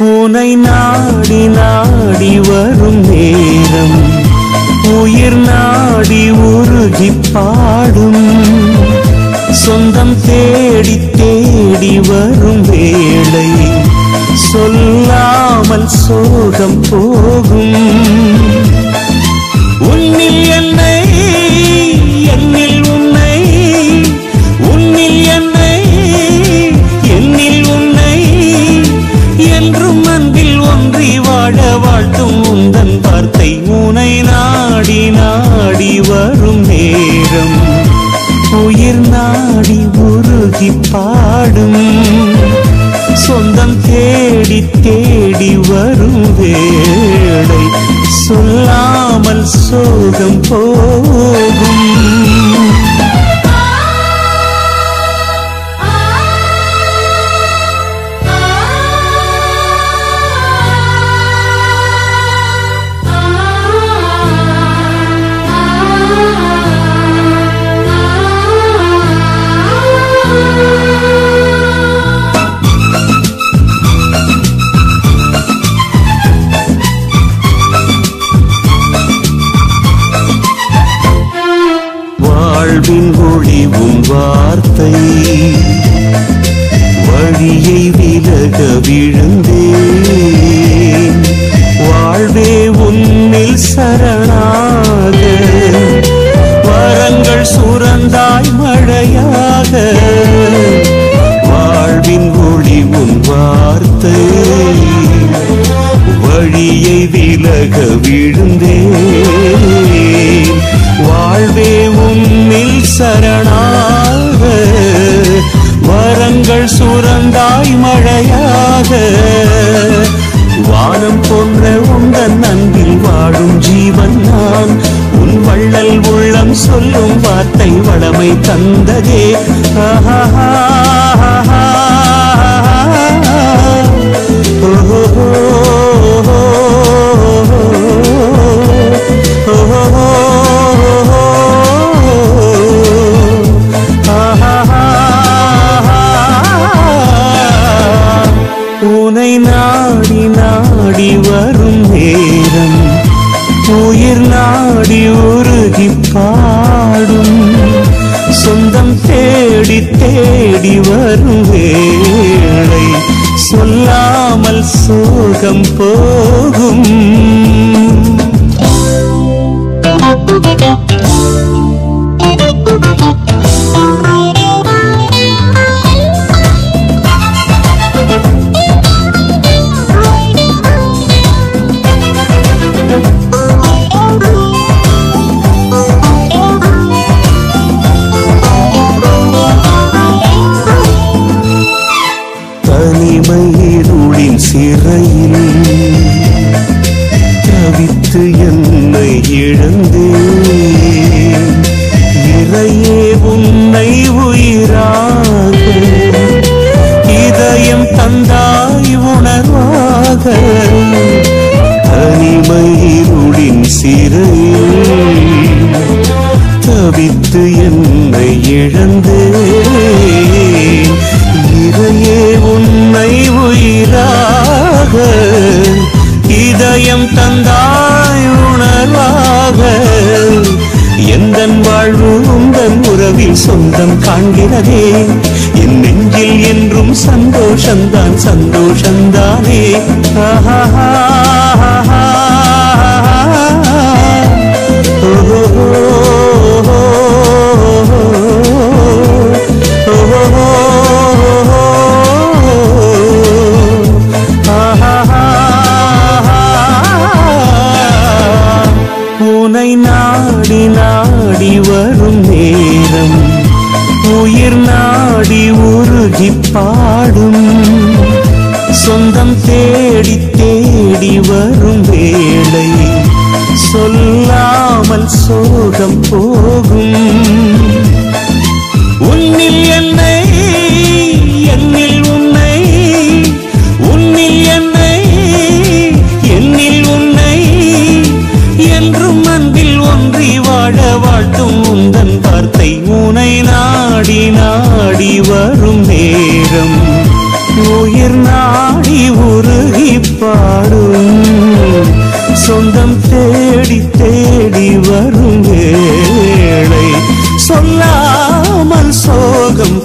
உனை நாடி நாடி வரும் நேரம் உயிர் நாடி உருகி பாடும் சொந்தம் தேடி தேடி வரும் வேளை சொல்லாமல் சோகம் போகும் உன்னில் என்னை என்னில் உன்னை உன்னில் என்னை என்னில் உன்னை என்றும் அன்பில் ஒன்றி வாழ வாழ்த்தும் உந்தன் வார்த்தை உனை நாடி நாடி வரும் நேரம் உயிர் நாடி உருகி பாடும் சொந்தம் தேடி தேடி வரும் வேளை சொல்லாமல் சோகம் போகும் வாழ்வின் ஒளிவும் வார்த்தை வழியை விலக விழுந்தேன் வாழ்வே உன்னில் சரணாக வரங்கள் சுரந்தாய் மழையாக வாழ்வின் ஒளிவும் வார்த்தை வழியை விலக விழுந்தேன் வாழ்வே உன்னில் சரணாக வரங்கள் சுரந்தாய் மழையாக வானம் போன்ற உந்தன் அன்பில் வாழும் ஜீவன் நான் உன் வள்ளல் உள்ளம் சொல்லும் வார்த்தை வளமை தந்ததே உனை நாடி நாடி வரும் நேரம் உயிர் நாடி உருகி பாடும் சொந்தம் தேடி தேடி வரும் வேளை சொல்லாமல் சோகம் போகும் தனிமையிருளின் சிறையில் தவித்து என்னை இழந்தேன் இறையே உன்னை உயிராக இதயம் தந்தாய் உணர்வாக தனிமையிருளின் சிறையில் தவித்து என்னை இழந்தேன் இறையே உன்னை உயிராக இதயம் தந்தாய் உணர்வாக எந்தன் வாழ்வு உந்தன் உறவில் சொந்தம் காண்கிறதே என் நெஞ்சில் என்றும் சந்தோஷந்தான் சந்தோஷந்தானே உனை நாடி நாடி வரும் நேரம் உயிர் நாடி உருகி பாடும் சொந்தம் தேடி தேடி வரும் வேளை சொல்லாமல் சோகம் போகும் உன்னில் என்னை என்னில் உன்னை உன்னில் என்னை என்னில் உன்னை என்றும் அன்பில் ஒன்றி வாழ வாழ்த்தும் உந்தன் வார்த்தை உனை நாடி நாடி வரும் நேரம் உயிர் நாடி உருகி பாடும் சொந்தம் தேடி தேடி வரும் வேளை சொல்லாமல் சோகம்